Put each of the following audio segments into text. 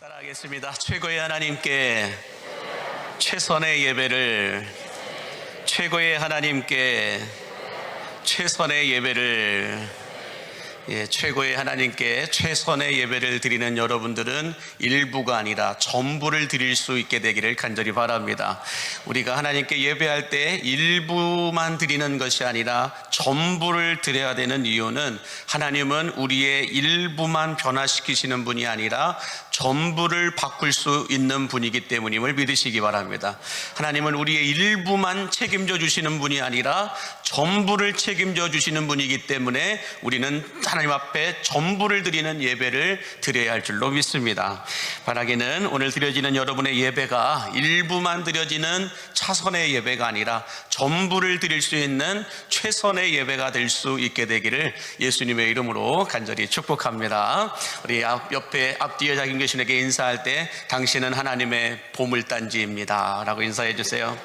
따라하겠습니다. 최고의 하나님께 최선의 예배를, 최고의 하나님께 최선의 예배를, 최고의 하나님께 최선의 예배를 드리는 여러분들은 일부가 아니라 전부를 드릴 수 있게 되기를 간절히 바랍니다. 우리가 하나님께 예배할 때 일부만 드리는 것이 아니라 전부를 드려야 되는 이유는, 하나님은 우리의 일부만 변화시키시는 분이 아니라 전부를 바꿀 수 있는 분이기 때문임을 믿으시기 바랍니다. 하나님은 우리의 일부만 책임져 주시는 분이 아니라 전부를 책임져 주시는 분이기 때문에 우리는 하나님 앞에 전부를 드리는 예배를 드려야 할 줄로 믿습니다. 바라기는 오늘 드려지는 여러분의 예배가 일부만 드려지는 차선의 예배가 아니라 전부를 드릴 수 있는 최선의 예배가 될 수 있게 되기를 예수님의 이름으로 간절히 축복합니다. 우리 옆에 앞뒤에 자기 계신에게 인사할 때 당신은 하나님의 보물단지입니다 라고 인사해 주세요.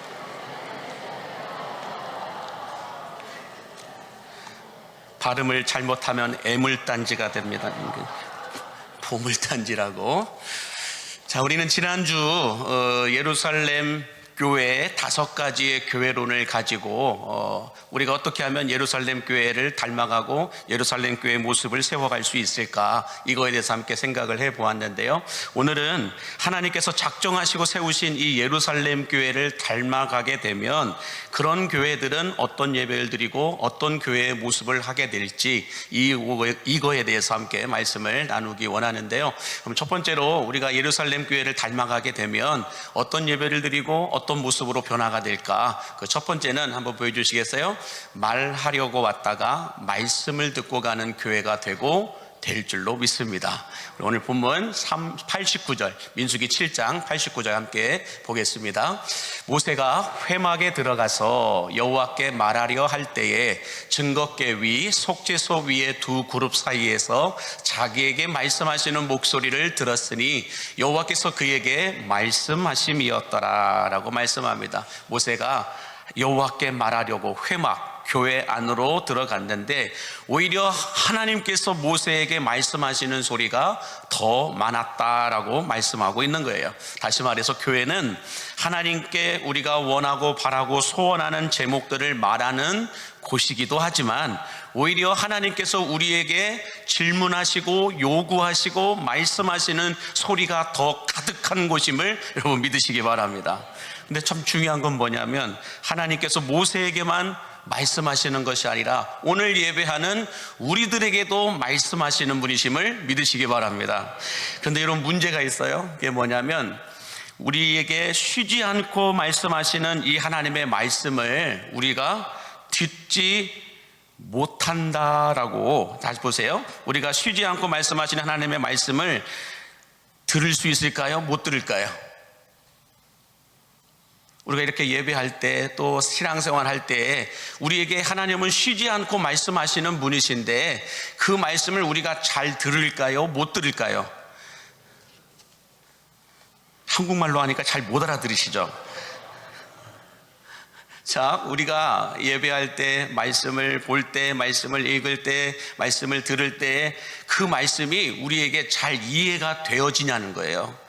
발음을 잘못하면 애물단지가 됩니다. 보물단지라고. 자, 우리는 지난주 예루살렘 교회의 5가지의 교회론을 가지고 우리가 어떻게 하면 예루살렘 교회를 닮아가고 예루살렘 교회의 모습을 세워갈 수 있을까, 이거에 대해서 함께 생각을 해보았는데요. 오늘은 하나님께서 작정하시고 세우신 이 예루살렘 교회를 닮아가게 되면 그런 교회들은 어떤 예배를 드리고 어떤 교회의 모습을 하게 될지, 이거에 대해서 함께 말씀을 나누기 원하는데요. 그럼 첫 번째로 우리가 예루살렘 교회를 닮아가게 되면 어떤 예배를 드리고 어떤 모습으로 변화가 될까? 그 첫 번째는 한번 보여주시겠어요? 말하려고 왔다가 말씀을 듣고 가는 교회가 될 줄로 믿습니다. 오늘 본문 89절, 민수기 7장 89절 함께 보겠습니다. 모세가 회막에 들어가서 여호와께 말하려 할 때에 증거궤 위, 속죄소 위의 두 그룹 사이에서 자기에게 말씀하시는 목소리를 들었으니 여호와께서 그에게 말씀하심이었더라 라고 말씀합니다. 모세가 여호와께 말하려고 회막, 교회 안으로 들어갔는데 오히려 하나님께서 모세에게 말씀하시는 소리가 더 많았다라고 말씀하고 있는 거예요. 다시 말해서 교회는 하나님께 우리가 원하고 바라고 소원하는 제목들을 말하는 곳이기도 하지만 오히려 하나님께서 우리에게 질문하시고 요구하시고 말씀하시는 소리가 더 가득한 곳임을 여러분 믿으시기 바랍니다. 근데 참 중요한 건 뭐냐면, 하나님께서 모세에게만 말씀하시는 것이 아니라 오늘 예배하는 우리들에게도 말씀하시는 분이심을 믿으시기 바랍니다. 그런데 이런 문제가 있어요. 그게 뭐냐면, 우리에게 쉬지 않고 말씀하시는 이 하나님의 말씀을 우리가 듣지 못한다라고. 다시 보세요. 우리가 쉬지 않고 말씀하시는 하나님의 말씀을 들을 수 있을까요? 못 들을까요? 우리가 이렇게 예배할 때, 또 신앙생활 할 때 우리에게 하나님은 쉬지 않고 말씀하시는 분이신데 그 말씀을 우리가 잘 들을까요? 못 들을까요? 한국말로 하니까 잘 못 알아들으시죠? 자, 우리가 예배할 때, 말씀을 볼 때, 말씀을 읽을 때, 말씀을 들을 때 그 말씀이 우리에게 잘 이해가 되어지냐는 거예요.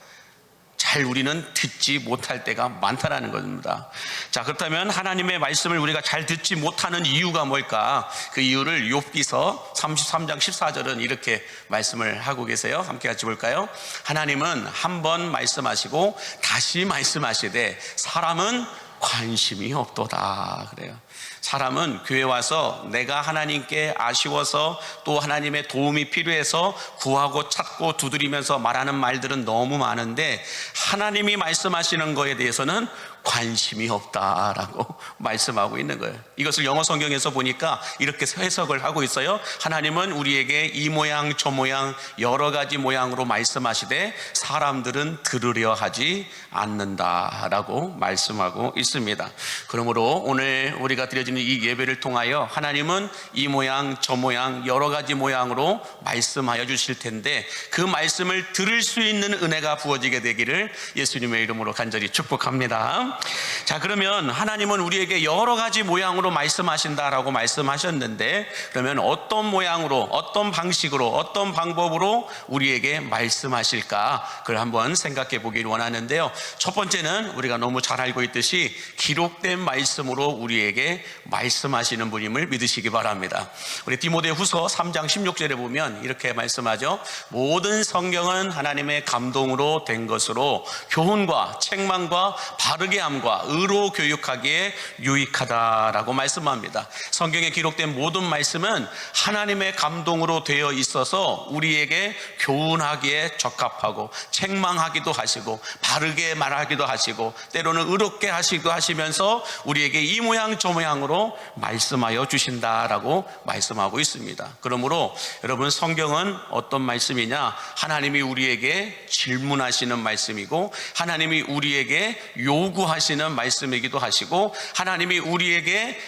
잘 우리는 듣지 못할 때가 많다라는 겁니다. 자, 그렇다면 하나님의 말씀을 우리가 잘 듣지 못하는 이유가 뭘까? 그 이유를 욥기서 33장 14절은 이렇게 말씀을 하고 계세요. 함께 같이 볼까요? 하나님은 한 번 말씀하시고 다시 말씀하시되 사람은 관심이 없도다 그래요. 사람은 교회 와서 내가 하나님께 아쉬워서 또 하나님의 도움이 필요해서 구하고 찾고 두드리면서 말하는 말들은 너무 많은데 하나님이 말씀하시는 거에 대해서는 관심이 없다라고 말씀하고 있는 거예요. 이것을 영어 성경에서 보니까 이렇게 해석을 하고 있어요. 하나님은 우리에게 이 모양 저 모양 여러 가지 모양으로 말씀하시되 사람들은 들으려 하지 않는다라고 말씀하고 있습니다. 그러므로 오늘 우리가 우리가 드려지는 이 예배를 통하여 하나님은 이 모양 저 모양 여러 가지 모양으로 말씀하여 주실 텐데 그 말씀을 들을 수 있는 은혜가 부어지게 되기를 예수님의 이름으로 간절히 축복합니다. 자, 그러면 하나님은 우리에게 여러 가지 모양으로 말씀하신다라고 말씀하셨는데, 그러면 어떤 모양으로, 어떤 방식으로, 어떤 방법으로 우리에게 말씀하실까? 그걸 한번 생각해 보기를 원하는데요. 첫 번째는 우리가 너무 잘 알고 있듯이 기록된 말씀으로 우리에게 말씀하시는 분임을 믿으시기 바랍니다. 우리 디모데후서 3장 16절에 보면 이렇게 말씀하죠. 모든 성경은 하나님의 감동으로 된 것으로 교훈과 책망과 바르게 함과 의로 교육하기에 유익하다라고 말씀합니다. 성경에 기록된 모든 말씀은 하나님의 감동으로 되어 있어서 우리에게 교훈하기에 적합하고 책망하기도 하시고 바르게 말하기도 하시고 때로는 의롭게 하시고 하시면서 우리에게 이 모양 저 모양으로 말씀하여 주신다라고 말씀하고 있습니다. 그러므로 여러분, 성경은 어떤 말씀이냐? 하나님이 우리에게 질문하시는 말씀이고 하나님이 우리에게 요구하시는 말씀이기도 하시고 하나님이 우리에게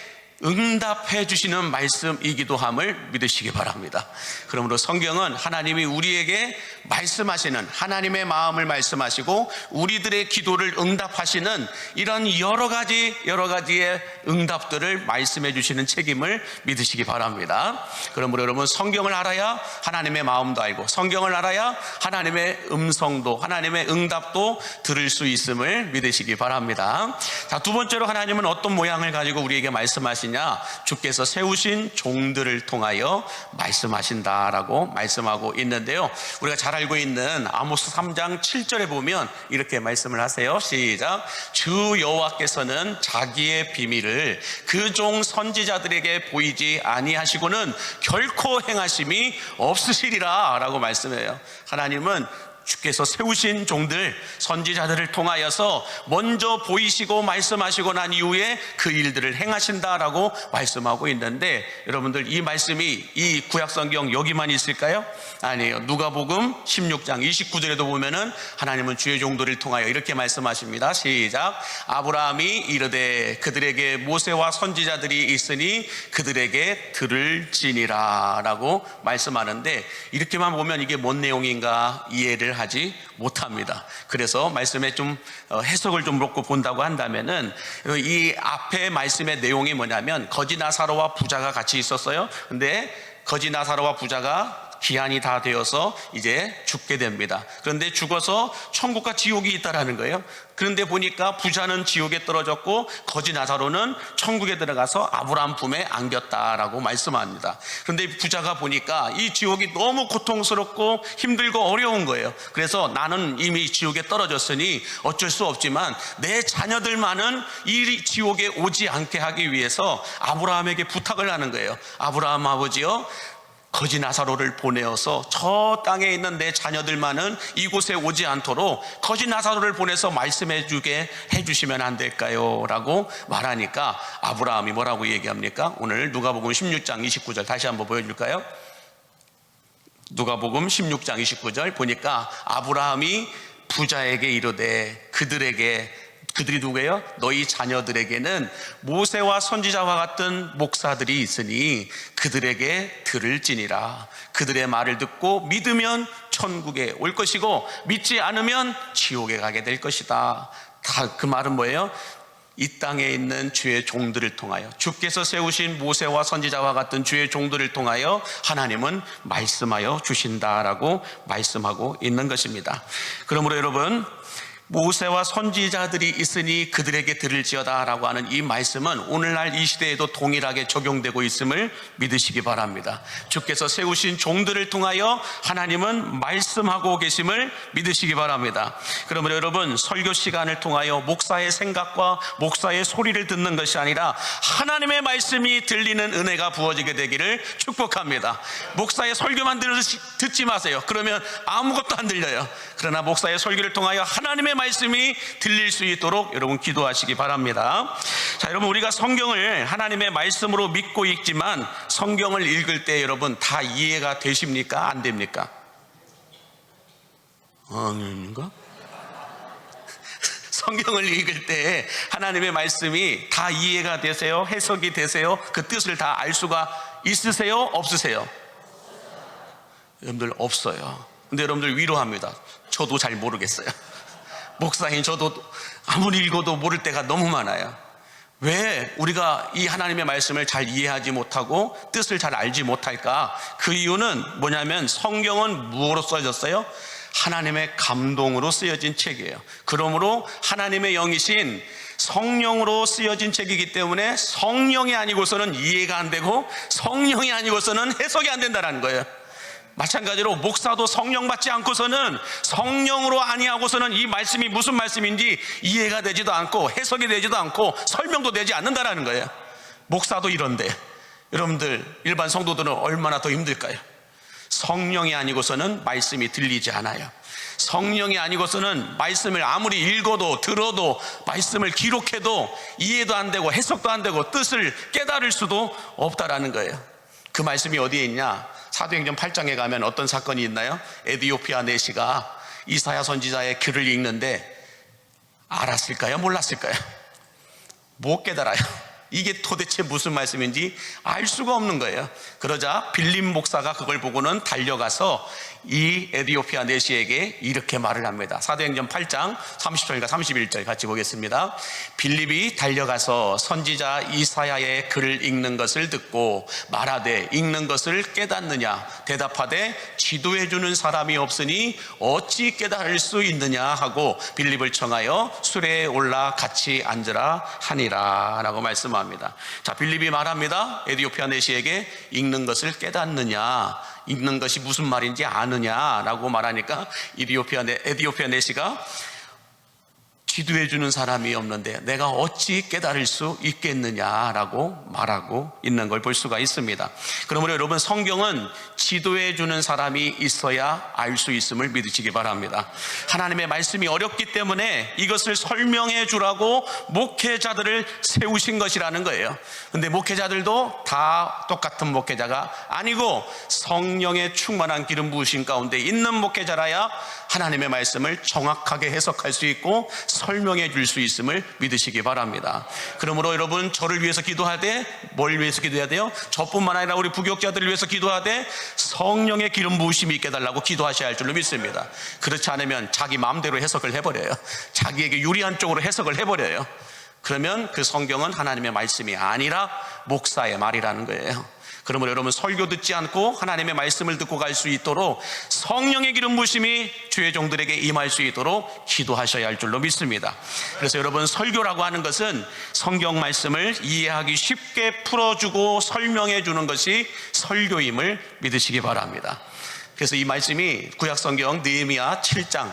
응답해 주시는 말씀이기도 함을 믿으시기 바랍니다. 그러므로 성경은 하나님이 우리에게 말씀하시는 하나님의 마음을 말씀하시고 우리들의 기도를 응답하시는 이런 여러 가지의 응답들을 말씀해 주시는 책임을 믿으시기 바랍니다. 그러므로 여러분, 성경을 알아야 하나님의 마음도 알고 성경을 알아야 하나님의 음성도 하나님의 응답도 들을 수 있음을 믿으시기 바랍니다. 자, 두 번째로 하나님은 어떤 모양을 가지고 우리에게 말씀하시냐? 주께서 세우신 종들을 통하여 말씀하신다라고 말씀하고 있는데요. 우리가 잘 알고 있는 아모스 3장 7절에 보면 이렇게 말씀을 하세요. 시작. 주 여호와께서는 자기의 비밀을 그 종 선지자들에게 보이지 아니하시고는 결코 행하심이 없으시리라 라고 말씀해요. 하나님은 주께서 세우신 종들 선지자들을 통하여서 먼저 보이시고 말씀하시고 난 이후에 그 일들을 행하신다라고 말씀하고 있는데, 여러분들 이 말씀이 이 구약성경 여기만 있을까요? 아니에요. 누가복음 16장 29절에도 보면은 하나님은 주의 종들을 통하여 이렇게 말씀하십니다. 시작. 아브라함이 이르되 그들에게 모세와 선지자들이 있으니 그들에게 들을지니라 라고 말씀하는데, 이렇게만 보면 이게 뭔 내용인가 이해를 하지 못합니다. 그래서 말씀에 좀 해석을 좀 놓고 본다고 한다면은 이 앞에 말씀의 내용이 뭐냐면 거지 나사로와 부자가 같이 있었어요. 근데 거지 나사로와 부자가 기한이 다 되어서 이제 죽게 됩니다. 그런데 죽어서 천국과 지옥이 있다라는 거예요. 그런데 보니까 부자는 지옥에 떨어졌고 거지 나사로는 천국에 들어가서 아브라함 품에 안겼다라고 말씀합니다. 그런데 부자가 보니까 이 지옥이 너무 고통스럽고 힘들고 어려운 거예요. 그래서 나는 이미 지옥에 떨어졌으니 어쩔 수 없지만 내 자녀들만은 이 지옥에 오지 않게 하기 위해서 아브라함에게 부탁을 하는 거예요. 아브라함 아버지요, 거지 나사로를 보내어서 저 땅에 있는 내 자녀들만은 이곳에 오지 않도록 거지 나사로를 보내서 말씀해 주게 해주시면 안 될까요? 라고 말하니까 아브라함이 뭐라고 얘기합니까? 오늘 누가복음 16장 29절 다시 한번 보여줄까요? 누가복음 16장 29절 보니까 아브라함이 부자에게 이르되 그들이 누구예요? 너희 자녀들에게는 모세와 선지자와 같은 목사들이 있으니 그들에게 들을지니라. 그들의 말을 듣고 믿으면 천국에 올 것이고 믿지 않으면 지옥에 가게 될 것이다. 다 그 말은 뭐예요? 이 땅에 있는 주의 종들을 통하여, 주께서 세우신 모세와 선지자와 같은 주의 종들을 통하여 하나님은 말씀하여 주신다라고 말씀하고 있는 것입니다. 그러므로 여러분, 모세와 선지자들이 있으니 그들에게 들을지어다 라고 하는 이 말씀은 오늘날 이 시대에도 동일하게 적용되고 있음을 믿으시기 바랍니다. 주께서 세우신 종들을 통하여 하나님은 말씀하고 계심을 믿으시기 바랍니다. 그러므로 여러분, 설교 시간을 통하여 목사의 생각과 목사의 소리를 듣는 것이 아니라 하나님의 말씀이 들리는 은혜가 부어지게 되기를 축복합니다. 목사의 설교만 듣지 마세요. 그러면 아무것도 안 들려요. 그러나 목사의 설교를 통하여 하나님의 말씀이 들릴 수 있도록 여러분 기도하시기 바랍니다. 자, 여러분, 우리가 성경을 하나님의 말씀으로 믿고 있지만 성경을 읽을 때 여러분 다 이해가 되십니까? 안 됩니까? 아닌가? 성경을 읽을 때 하나님의 말씀이 다 이해가 되세요? 해석이 되세요? 그 뜻을 다 알 수가 있으세요? 없으세요? 여러분들 없어요. 근데 여러분들 위로합니다. 저도 잘 모르겠어요. 목사님, 저도 아무리 읽어도 모를 때가 너무 많아요. 왜 우리가 이 하나님의 말씀을 잘 이해하지 못하고 뜻을 잘 알지 못할까? 그 이유는 뭐냐면 성경은 무엇으로 써졌어요? 하나님의 감동으로 쓰여진 책이에요. 그러므로 하나님의 영이신 성령으로 쓰여진 책이기 때문에 성령이 아니고서는 이해가 안 되고 성령이 아니고서는 해석이 안 된다는 거예요. 마찬가지로 목사도 성령 받지 않고서는, 성령으로 아니하고서는 이 말씀이 무슨 말씀인지 이해가 되지도 않고 해석이 되지도 않고 설명도 되지 않는다는 거예요. 목사도 이런데 여러분들 일반 성도들은 얼마나 더 힘들까요? 성령이 아니고서는 말씀이 들리지 않아요. 성령이 아니고서는 말씀을 아무리 읽어도 들어도 말씀을 기록해도 이해도 안 되고 해석도 안 되고 뜻을 깨달을 수도 없다라는 거예요. 그 말씀이 어디에 있냐? 사도행전 8장에 가면 어떤 사건이 있나요? 에디오피아 내시가 이사야 선지자의 글을 읽는데 알았을까요? 몰랐을까요? 못 깨달아요. 이게 도대체 무슨 말씀인지 알 수가 없는 거예요. 그러자 빌립 목사가 그걸 보고는 달려가서 이 에디오피아 내시에게 이렇게 말을 합니다. 사도행전 8장 30절과 31절 같이 보겠습니다. 빌립이 달려가서 선지자 이사야의 글을 읽는 것을 듣고 말하되 읽는 것을 깨닫느냐? 대답하되 지도해 주는 사람이 없으니 어찌 깨달을 수 있느냐 하고 빌립을 청하여 수레에 올라 같이 앉으라 하니라 라고 말씀합니다. 자, 빌립이 말합니다. 에디오피아 내시에게 읽는 것을 깨닫느냐, 읽는 것이 무슨 말인지 아느냐라고 말하니까 에디오피아 내시가 지도해 주는 사람이 없는데 내가 어찌 깨달을 수 있겠느냐라고 말하고 있는 걸 볼 수가 있습니다. 그러므로 여러분, 성경은 지도해 주는 사람이 있어야 알 수 있음을 믿으시기 바랍니다. 하나님의 말씀이 어렵기 때문에 이것을 설명해 주라고 목회자들을 세우신 것이라는 거예요. 근데 목회자들도 다 똑같은 목회자가 아니고 성령의 충만한 기름 부으신 가운데 있는 목회자라야 하나님의 말씀을 정확하게 해석할 수 있고 설명해 줄 수 있음을 믿으시기 바랍니다. 그러므로 여러분, 저를 위해서 기도하되 뭘 위해서 기도해야 돼요? 저뿐만 아니라 우리 부교육자들을 위해서 기도하되 성령의 기름 부으심이 있게 달라고 기도하셔야 할 줄로 믿습니다. 그렇지 않으면 자기 마음대로 해석을 해버려요. 자기에게 유리한 쪽으로 해석을 해버려요. 그러면 그 성경은 하나님의 말씀이 아니라 목사의 말이라는 거예요. 그러므로 여러분, 설교 듣지 않고 하나님의 말씀을 듣고 갈 수 있도록 성령의 기름 부으심이 주의 종들에게 임할 수 있도록 기도하셔야 할 줄로 믿습니다. 그래서 여러분, 설교라고 하는 것은 성경 말씀을 이해하기 쉽게 풀어주고 설명해 주는 것이 설교임을 믿으시기 바랍니다. 그래서 이 말씀이 구약성경 느헤미야 7장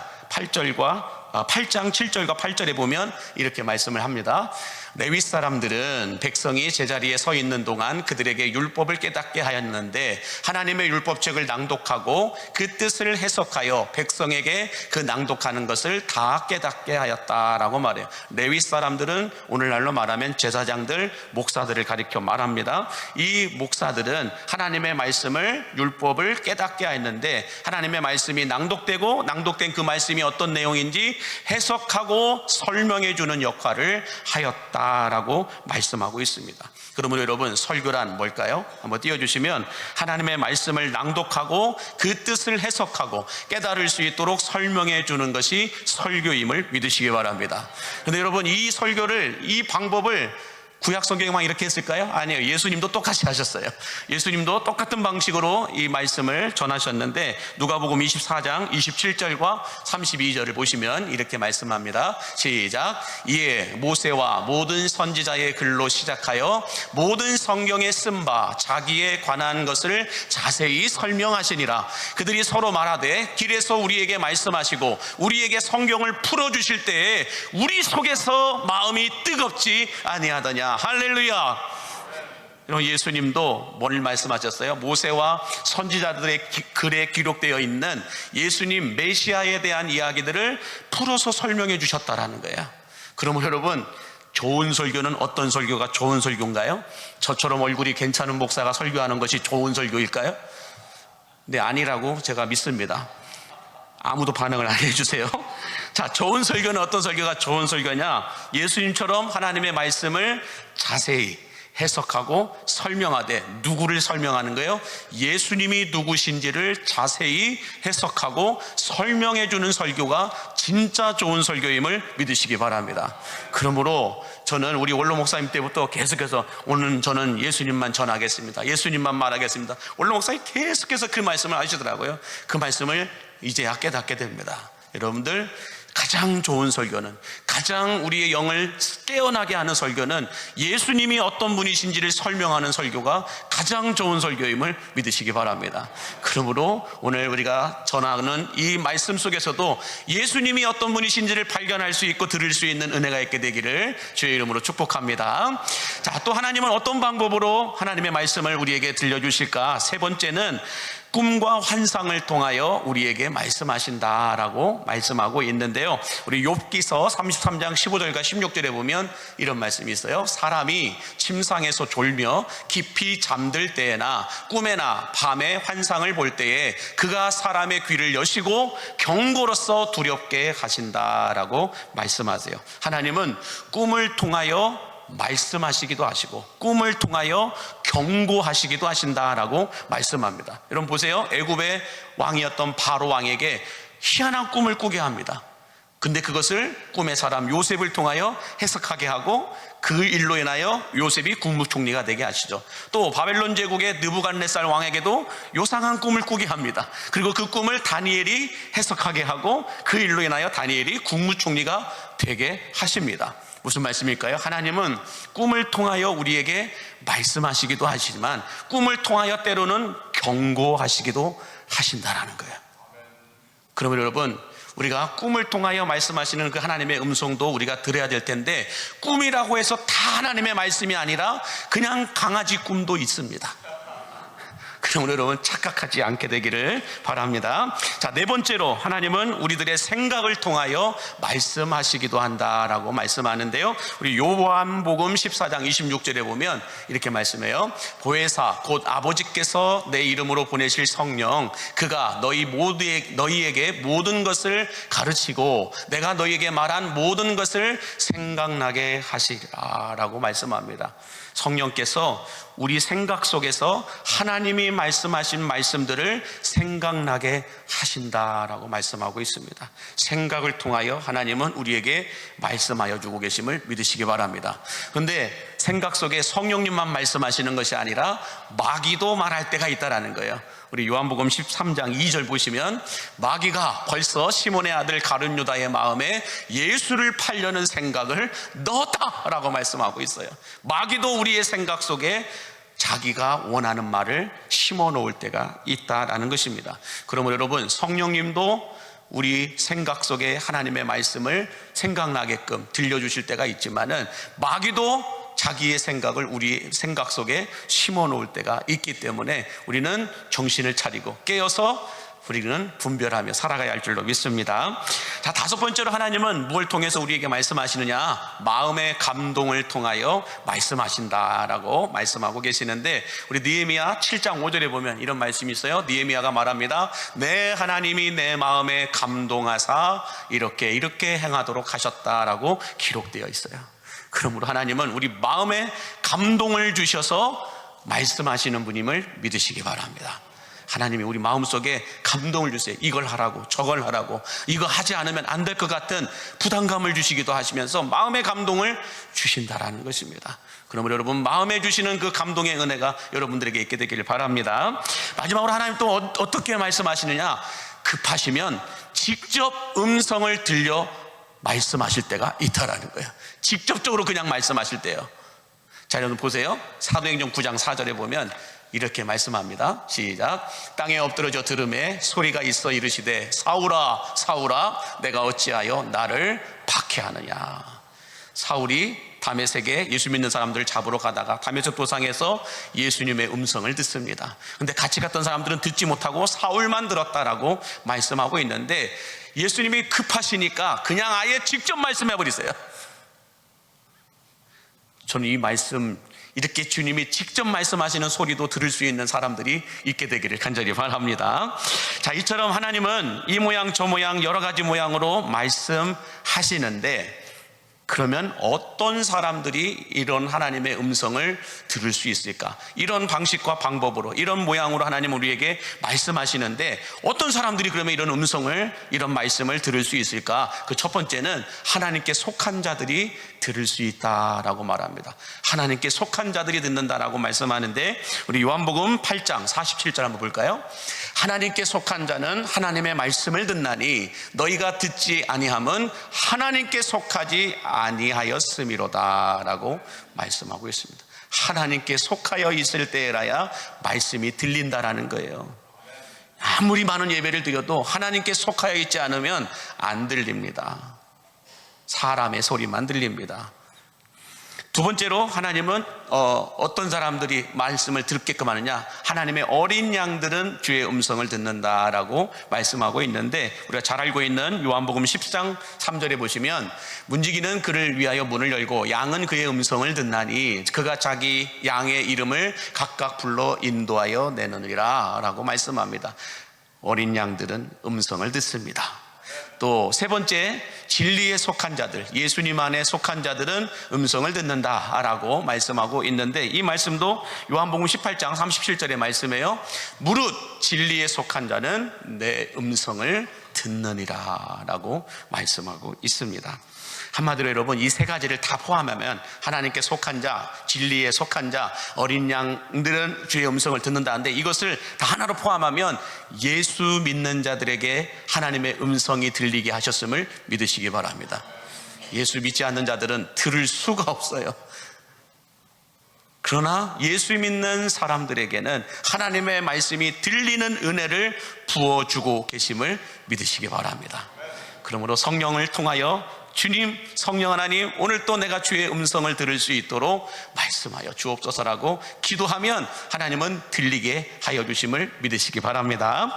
7절과 8절에 보면 이렇게 말씀을 합니다. 레위 사람들은 백성이 제자리에 서 있는 동안 그들에게 율법을 깨닫게 하였는데 하나님의 율법책을 낭독하고 그 뜻을 해석하여 백성에게 그 낭독하는 것을 다 깨닫게 하였다라고 말해요. 레위 사람들은 오늘날로 말하면 제사장들, 목사들을 가리켜 말합니다. 이 목사들은 하나님의 말씀을, 율법을 깨닫게 하였는데 하나님의 말씀이 낭독되고 낭독된 그 말씀이 어떤 내용인지 해석하고 설명해 주는 역할을 하였다 라고 말씀하고 있습니다. 그러므로 여러분, 설교란 뭘까요? 한번 띄워주시면 하나님의 말씀을 낭독하고 그 뜻을 해석하고 깨달을 수 있도록 설명해 주는 것이 설교임을 믿으시기 바랍니다. 그런데 여러분, 이 설교를, 이 방법을 구약 성경에만 이렇게 했을까요? 아니에요. 예수님도 똑같이 하셨어요. 예수님도 똑같은 방식으로 이 말씀을 전하셨는데 누가복음 24장 27절과 32절을 보시면 이렇게 말씀합니다. 시작. 이에 모세와 모든 선지자의 글로 시작하여 모든 성경에 쓴 바 자기에 관한 것을 자세히 설명하시니라. 그들이 서로 말하되 길에서 우리에게 말씀하시고 우리에게 성경을 풀어주실 때에 우리 속에서 마음이 뜨겁지 아니하더냐. 할렐루야. 여러분, 예수님도 뭘 말씀하셨어요? 모세와 선지자들의 글에 기록되어 있는 예수님 메시아에 대한 이야기들을 풀어서 설명해 주셨다라는 거예요. 그러면 여러분, 좋은 설교는 어떤 설교가 좋은 설교인가요? 저처럼 얼굴이 괜찮은 목사가 설교하는 것이 좋은 설교일까요? 네, 아니라고 제가 믿습니다. 아무도 반응을 안 해주세요. 자, 좋은 설교는 어떤 설교가 좋은 설교냐? 예수님처럼 하나님의 말씀을 자세히 해석하고 설명하되, 누구를 설명하는 거예요? 예수님이 누구신지를 자세히 해석하고 설명해 주는 설교가 진짜 좋은 설교임을 믿으시기 바랍니다. 그러므로 저는 우리 원로 목사님 때부터 계속해서 오늘 저는 예수님만 전하겠습니다, 예수님만 말하겠습니다. 원로 목사님 계속해서 그 말씀을 하시더라고요. 그 말씀을 이제야 깨닫게 됩니다. 여러분들, 가장 좋은 설교는, 가장 우리의 영을 깨어나게 하는 설교는 예수님이 어떤 분이신지를 설명하는 설교가 가장 좋은 설교임을 믿으시기 바랍니다. 그러므로 오늘 우리가 전하는 이 말씀 속에서도 예수님이 어떤 분이신지를 발견할 수 있고 들을 수 있는 은혜가 있게 되기를 주의 이름으로 축복합니다. 자, 또 하나님은 어떤 방법으로 하나님의 말씀을 우리에게 들려주실까? 세 번째는 꿈과 환상을 통하여 우리에게 말씀하신다라고 말씀하고 있는데요, 우리 욥기서 33장 15절과 16절에 보면 이런 말씀이 있어요. 사람이 침상에서 졸며 깊이 잠들 때에나 꿈에나 밤에 환상을 볼 때에 그가 사람의 귀를 여시고 경고로서 두렵게 하신다라고 말씀하세요. 하나님은 꿈을 통하여 말씀하시기도 하시고 꿈을 통하여 경고하시기도 하신다라고 말씀합니다. 여러분 보세요. 애굽의 왕이었던 바로 왕에게 희한한 꿈을 꾸게 합니다. 근데 그것을 꿈의 사람 요셉을 통하여 해석하게 하고 그 일로 인하여 요셉이 국무총리가 되게 하시죠. 또 바벨론 제국의 느부갓네살 왕에게도 요상한 꿈을 꾸게 합니다. 그리고 그 꿈을 다니엘이 해석하게 하고 그 일로 인하여 다니엘이 국무총리가 되게 하십니다. 무슨 말씀일까요? 하나님은 꿈을 통하여 우리에게 말씀하시기도 하시지만 꿈을 통하여 때로는 경고하시기도 하신다라는 거예요. 그러면 여러분, 우리가 꿈을 통하여 말씀하시는 그 하나님의 음성도 우리가 들어야 될 텐데, 꿈이라고 해서 다 하나님의 말씀이 아니라 그냥 강아지 꿈도 있습니다. 그러므로 여러분 착각하지 않게 되기를 바랍니다. 자, 네 번째로 하나님은 우리들의 생각을 통하여 말씀하시기도 한다라고 말씀하는데요, 우리 요한복음 14장 26절에 보면 이렇게 말씀해요. 보혜사 곧 아버지께서 내 이름으로 보내실 성령, 그가 너희에게 모든 것을 가르치고 내가 너희에게 말한 모든 것을 생각나게 하시리라 라고 말씀합니다. 성령께서 우리 생각 속에서 하나님이 말씀하신 말씀들을 생각나게 하신다라고 말씀하고 있습니다. 생각을 통하여 하나님은 우리에게 말씀하여 주고 계심을 믿으시기 바랍니다. 그런데 생각 속에 성령님만 말씀하시는 것이 아니라 마귀도 말할 때가 있다라는 거예요. 우리 요한복음 13장 2절 보시면 마귀가 벌써 시몬의 아들 가룟 유다의 마음에 예수를 팔려는 생각을 넣었다라고 말씀하고 있어요. 마귀도 우리의 생각 속에 자기가 원하는 말을 심어 놓을 때가 있다라는 것입니다. 그러므로 여러분, 성령님도 우리 생각 속에 하나님의 말씀을 생각나게끔 들려주실 때가 있지만은 마귀도 자기의 생각을 우리 생각 속에 심어 놓을 때가 있기 때문에 우리는 정신을 차리고 깨어서 우리는 분별하며 살아가야 할 줄로 믿습니다. 자, 다섯 번째로 하나님은 무엇을 통해서 우리에게 말씀하시느냐? 마음의 감동을 통하여 말씀하신다라고 말씀하고 계시는데, 우리 느헤미야 7장 5절에 보면 이런 말씀이 있어요. 느헤미야가 말합니다. 내 하나님이 내 마음에 감동하사 이렇게 행하도록 하셨다라고 기록되어 있어요. 그러므로 하나님은 우리 마음에 감동을 주셔서 말씀하시는 분임을 믿으시기 바랍니다. 하나님이 우리 마음속에 감동을 주세요. 이걸 하라고, 저걸 하라고, 이거 하지 않으면 안 될 것 같은 부담감을 주시기도 하시면서 마음의 감동을 주신다라는 것입니다. 그러므로 여러분, 마음에 주시는 그 감동의 은혜가 여러분들에게 있게 되기를 바랍니다. 마지막으로 하나님 또 어떻게 말씀하시느냐? 급하시면 직접 음성을 들려 말씀하실 때가 있다라는 거예요. 직접적으로 그냥 말씀하실 때요. 자, 여러분 보세요. 사도행전 9장 4절에 보면 이렇게 말씀합니다. 시작. 땅에 엎드러져 들음에 소리가 있어 이르시되 사울아 사울아 내가 어찌하여 나를 박해하느냐. 사울이 다메섹에 예수 믿는 사람들을 잡으러 가다가 다메섹 도상에서 예수님의 음성을 듣습니다. 근데 같이 갔던 사람들은 듣지 못하고 사울만 들었다라고 말씀하고 있는데, 예수님이 급하시니까 그냥 아예 직접 말씀해 버리세요. 저는 이 말씀, 이렇게 주님이 직접 말씀하시는 소리도 들을 수 있는 사람들이 있게 되기를 간절히 바랍니다. 자, 이처럼 하나님은 이 모양 저 모양 여러 가지 모양으로 말씀하시는데, 그러면 어떤 사람들이 이런 하나님의 음성을 들을 수 있을까? 이런 방식과 방법으로, 이런 모양으로 하나님은 우리에게 말씀하시는데 어떤 사람들이 그러면 이런 음성을, 이런 말씀을 들을 수 있을까? 그 첫 번째는 하나님께 속한 자들이 들을 수 있다라고 말합니다. 하나님께 속한 자들이 듣는다라고 말씀하는데, 우리 요한복음 8장 47절 한번 볼까요? 하나님께 속한 자는 하나님의 말씀을 듣나니 너희가 듣지 아니함은 하나님께 속하지 아니하였음이로다 라고 말씀하고 있습니다. 하나님께 속하여 있을 때라야 말씀이 들린다라는 거예요. 아무리 많은 예배를 드려도 하나님께 속하여 있지 않으면 안 들립니다. 사람의 소리만 들립니다. 두 번째로 하나님은 어떤 사람들이 말씀을 듣게끔 하느냐, 하나님의 어린 양들은 주의 음성을 듣는다라고 말씀하고 있는데, 우리가 잘 알고 있는 요한복음 10장 3절에 보시면 문지기는 그를 위하여 문을 열고 양은 그의 음성을 듣나니 그가 자기 양의 이름을 각각 불러 인도하여 내느니라 라고 말씀합니다. 어린 양들은 음성을 듣습니다. 또 세 번째, 진리에 속한 자들, 예수님 안에 속한 자들은 음성을 듣는다라고 말씀하고 있는데, 이 말씀도 요한복음 18장 37절의 말씀이에요. 무릇 진리에 속한 자는 내 음성을 듣느니라 라고 말씀하고 있습니다. 한마디로 여러분, 이 세 가지를 다 포함하면 하나님께 속한 자, 진리에 속한 자, 어린 양들은 주의 음성을 듣는다는데, 이것을 다 하나로 포함하면 예수 믿는 자들에게 하나님의 음성이 들리게 하셨음을 믿으시기 바랍니다. 예수 믿지 않는 자들은 들을 수가 없어요. 그러나 예수 믿는 사람들에게는 하나님의 말씀이 들리는 은혜를 부어주고 계심을 믿으시기 바랍니다. 그러므로 성령을 통하여 주님, 성령 하나님, 오늘 또 내가 주의 음성을 들을 수 있도록 말씀하여 주옵소서라고 기도하면 하나님은 들리게 하여 주심을 믿으시기 바랍니다.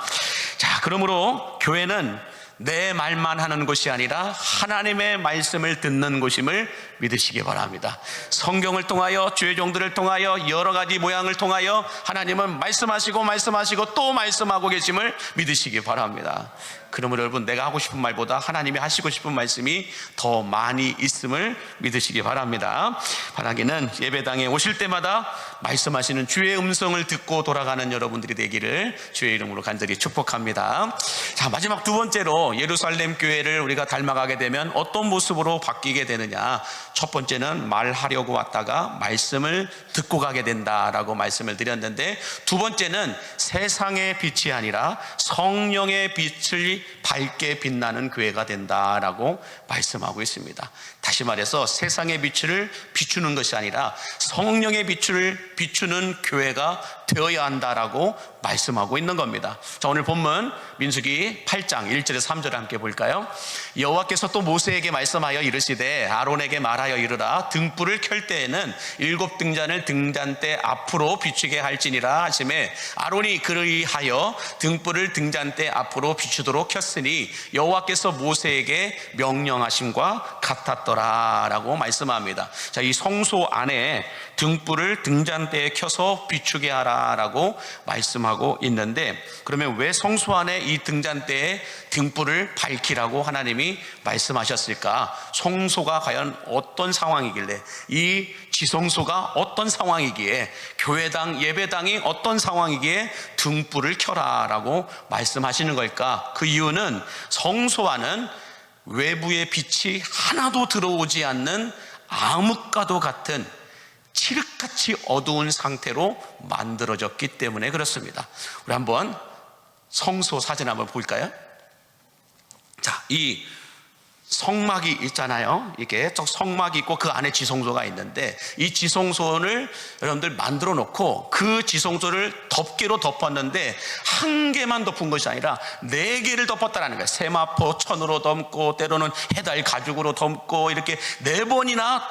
자, 그러므로 교회는 내 말만 하는 곳이 아니라 하나님의 말씀을 듣는 곳임을 믿으시기 바랍니다. 성경을 통하여, 주의 종들을 통하여, 여러 가지 모양을 통하여 하나님은 말씀하시고 또 말씀하고 계심을 믿으시기 바랍니다. 그러므로 여러분, 내가 하고 싶은 말보다 하나님이 하시고 싶은 말씀이 더 많이 있음을 믿으시기 바랍니다. 바라기는 예배당에 오실 때마다 말씀하시는 주의 음성을 듣고 돌아가는 여러분들이 되기를 주의 이름으로 간절히 축복합니다. 자, 마지막 두 번째로 예루살렘 교회를 우리가 닮아가게 되면 어떤 모습으로 바뀌게 되느냐. 첫 번째는 말하려고 왔다가 말씀을 듣고 가게 된다라고 말씀을 드렸는데, 두 번째는 세상의 빛이 아니라 성령의 빛을 밝게 빛나는 교회가 된다라고 말씀하고 있습니다. 다시 말해서 세상의 빛을 비추는 것이 아니라 성령의 빛을 비추는 교회가 되어야 한다라고 말씀하고 있는 겁니다. 자, 오늘 본문 민수기 8장 1절에서 3절을 함께 볼까요? 여호와께서 또 모세에게 말씀하여 이르시되 아론에게 말하여 이르라. 등불을 켤 때에는 7 등잔을 등잔대 앞으로 비추게 할지니라 하시매, 아론이 그리하여 등불을 등잔대 앞으로 비추도록 켰으니 여호와께서 모세에게 명령하심과 같았더라 라고 말씀합니다. 자, 이 성소 안에 등불을 등잔대에 켜서 비추게 하라 라고 말씀하고 있는데, 그러면 왜 성소 안에 이 등잔대에 등불을 밝히라고 하나님이 말씀하셨을까? 성소가 과연 어떤 상황이길래, 이 지성소가 어떤 상황이기에, 교회당, 예배당이 어떤 상황이기에 등불을 켜라 라고 말씀하시는 걸까? 그 이유는 성소 안은 외부의 빛이 하나도 들어오지 않는 암흑과도 같은 칠흑같이 어두운 상태로 만들어졌기 때문에 그렇습니다. 우리 한번 성소 사진 한번 볼까요? 자, 이 성막이 있잖아요. 이게 성막이 있고 그 안에 지성소가 있는데, 이 지성소를 여러분들 만들어 놓고 그 지성소를 덮개로 덮었는데, 한 개만 덮은 것이 아니라 4개를 덮었다는 거예요. 세마포 천으로 덮고, 때로는 해달 가죽으로 덮고, 이렇게 4번이나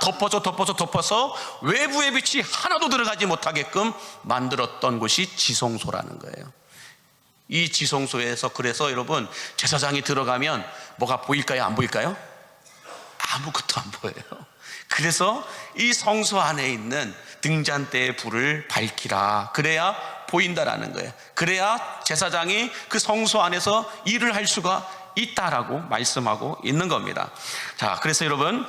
덮어서 외부의 빛이 하나도 들어가지 못하게끔 만들었던 곳이 지성소라는 거예요. 이 지성소에서, 그래서 여러분, 제사장이 들어가면 뭐가 보일까요? 안 보일까요? 아무것도 안 보여요. 그래서 이 성소 안에 있는 등잔대의 불을 밝히라. 그래야 보인다라는 거예요. 그래야 제사장이 그 성소 안에서 일을 할 수가 있다라고 말씀하고 있는 겁니다. 자, 그래서 여러분,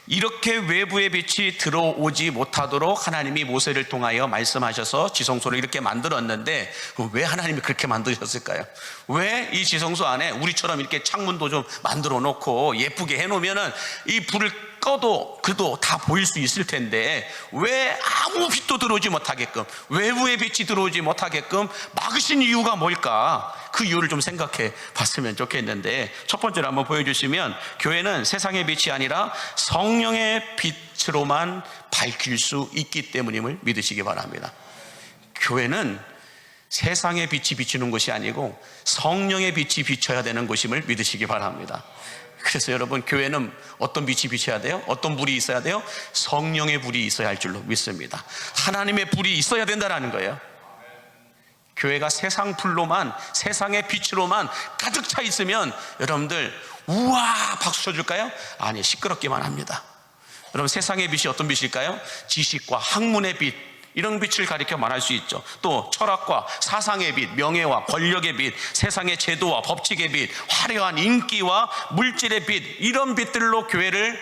이렇게 외부의 빛이 들어오지 못하도록 하나님이 모세를 통하여 말씀하셔서 지성소를 이렇게 만들었는데, 왜 하나님이 그렇게 만드셨을까요? 왜 이 지성소 안에 우리처럼 이렇게 창문도 좀 만들어 놓고 예쁘게 해놓으면은 이 불을 꺼도 그래도 다 보일 수 있을 텐데, 왜 아무 빛도 들어오지 못하게끔, 외부의 빛이 들어오지 못하게끔 막으신 이유가 뭘까? 그 이유를 좀 생각해 봤으면 좋겠는데, 첫 번째로 한번 보여주시면, 교회는 세상의 빛이 아니라 성령의 빛으로만 밝힐 수 있기 때문임을 믿으시기 바랍니다. 교회는 세상의 빛이 비추는 것이 아니고 성령의 빛이 비춰야 되는 것임을 믿으시기 바랍니다. 그래서 여러분, 교회는 어떤 빛이 비춰야 돼요? 어떤 불이 있어야 돼요? 성령의 불이 있어야 할 줄로 믿습니다. 하나님의 불이 있어야 된다는 거예요. 교회가 세상 불로만, 세상의 빛으로만 가득 차 있으면 여러분들 우와 박수 쳐줄까요? 아니, 시끄럽기만 합니다. 여러분, 세상의 빛이 어떤 빛일까요? 지식과 학문의 빛, 이런 빛을 가리켜 말할 수 있죠. 또 철학과 사상의 빛, 명예와 권력의 빛, 세상의 제도와 법칙의 빛, 화려한 인기와 물질의 빛, 이런 빛들로 교회를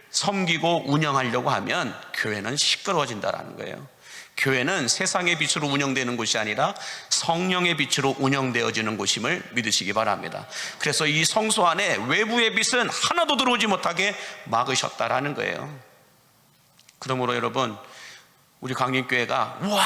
섬기고 운영하려고 하면 교회는 시끄러워진다는 거예요. 교회는 세상의 빛으로 운영되는 곳이 아니라 성령의 빛으로 운영되어지는 곳임을 믿으시기 바랍니다. 그래서 이 성소 안에 외부의 빛은 하나도 들어오지 못하게 막으셨다라는 거예요. 그러므로 여러분, 우리 강림교회가 우와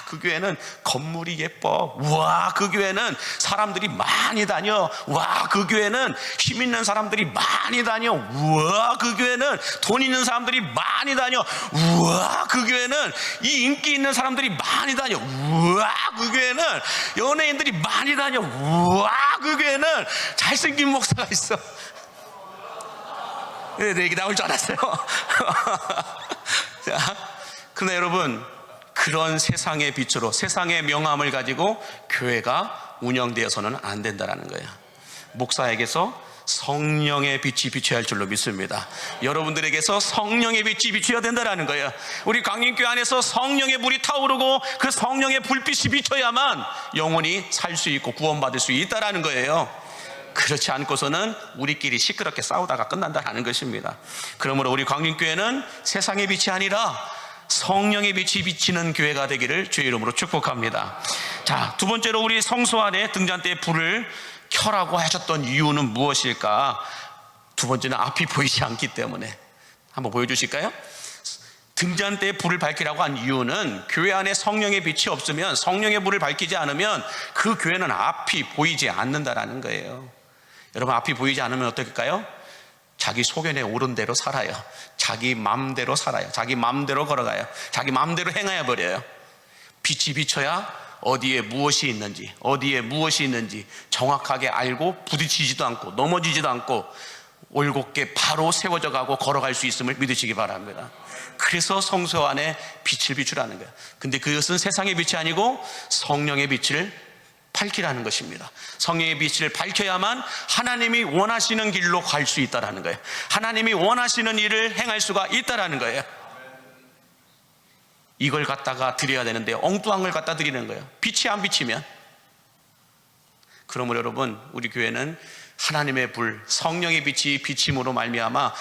그 교회는 건물이 예뻐, 우와 그 교회는 사람들이 많이 다녀, 우와 그 교회는 힘 있는 사람들이 많이 다녀, 우와 그 교회는 돈 있는 사람들이 많이 다녀, 우와 그 교회는 이 인기 있는 사람들이 많이 다녀, 우와 그 교회는 연예인들이 많이 다녀, 우와 그 교회는 잘생긴 목사가 있어. 네, 내 얘기 나올 줄 알았어요. 자, 그러나 여러분, 그런 세상의 빛으로, 세상의 명함을 가지고 교회가 운영되어서는 안 된다는 거예요. 목사에게서 성령의 빛이 비춰야 할 줄로 믿습니다. 여러분들에게서 성령의 빛이 비춰야 된다는 거예요. 우리 강림교회 안에서 성령의 불이 타오르고 그 성령의 불빛이 비춰야만 영혼이 살 수 있고 구원받을 수 있다는 거예요. 그렇지 않고서는 우리끼리 시끄럽게 싸우다가 끝난다는 것입니다. 그러므로 우리 강림교회는 세상의 빛이 아니라 성령의 빛이 비치는 교회가 되기를 주의 이름으로 축복합니다. 자, 두 번째로 우리 성소 안에 등잔대에 불을 켜라고 하셨던 이유는 무엇일까? 두 번째는 앞이 보이지 않기 때문에. 한번 보여주실까요? 등잔대에 불을 밝히라고 한 이유는 교회 안에 성령의 빛이 없으면, 성령의 불을 밝히지 않으면 그 교회는 앞이 보이지 않는다라는 거예요. 여러분, 앞이 보이지 않으면 어떨까요? 자기 소견에 오른 대로 살아요. 자기 맘대로 살아요. 자기 맘대로 걸어가요. 자기 맘대로 행해 버려요. 빛이 비춰야 어디에 무엇이 있는지, 어디에 무엇이 있는지 정확하게 알고 부딪히지도 않고 넘어지지도 않고 올곧게 바로 세워져 가고 걸어갈 수 있음을 믿으시기 바랍니다. 그래서 성소 안에 빛을 비추라는 거예요. 근데 그것은 세상의 빛이 아니고 성령의 빛을 밝히라는 것입니다. 성령의 빛을 밝혀야만 하나님이 원하시는 길로 갈 수 있다는 거예요. 하나님이 원하시는 일을 행할 수가 있다는 거예요. 이걸 갖다가 드려야 되는데 엉뚱한 걸 갖다 드리는 거예요. 빛이 안 비치면. 그러므로 여러분, 우리 교회는 하나님의 불, 성령의 빛이 비침으로 말미암아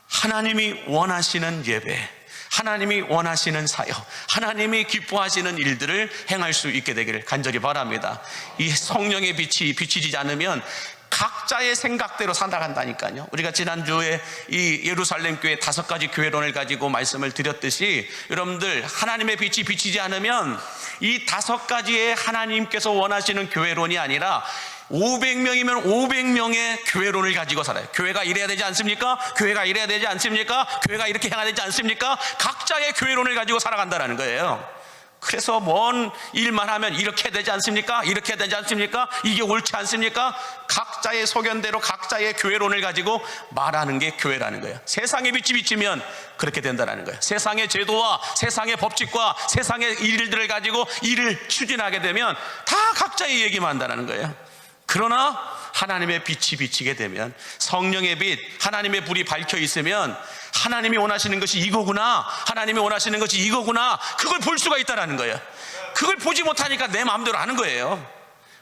하나님이 원하시는 예배, 하나님이 원하시는 사역, 하나님이 기뻐하시는 일들을 행할 수 있게 되기를 간절히 바랍니다. 이 성령의 빛이 비치지 않으면 각자의 생각대로 살아간다니까요. 우리가 지난주에 이 예루살렘 교회 5가지 교회론을 가지고 말씀을 드렸듯이, 여러분들 하나님의 빛이 비치지 않으면 이 5가지의 하나님께서 원하시는 교회론이 아니라 500명이면 500명의 교회론을 가지고 살아요. 교회가 이래야 되지 않습니까? 교회가 이래야 되지 않습니까? 교회가 이렇게 행해야 되지 않습니까? 각자의 교회론을 가지고 살아간다는 거예요. 그래서 뭔 일만 하면 이렇게 되지 않습니까? 이렇게 되지 않습니까? 이게 옳지 않습니까? 각자의 소견대로 각자의 교회론을 가지고 말하는 게 교회라는 거예요. 세상의 빛이 비치면 그렇게 된다는 거예요. 세상의 제도와 세상의 법칙과 세상의 일들을 가지고 일을 추진하게 되면 다 각자의 얘기만 한다는 거예요. 그러나 하나님의 빛이 비치게 되면, 성령의 빛, 하나님의 불이 밝혀 있으면 하나님이 원하시는 것이 이거구나, 하나님이 원하시는 것이 이거구나, 그걸 볼 수가 있다는 거예요. 그걸 보지 못하니까 내 마음대로 하는 거예요.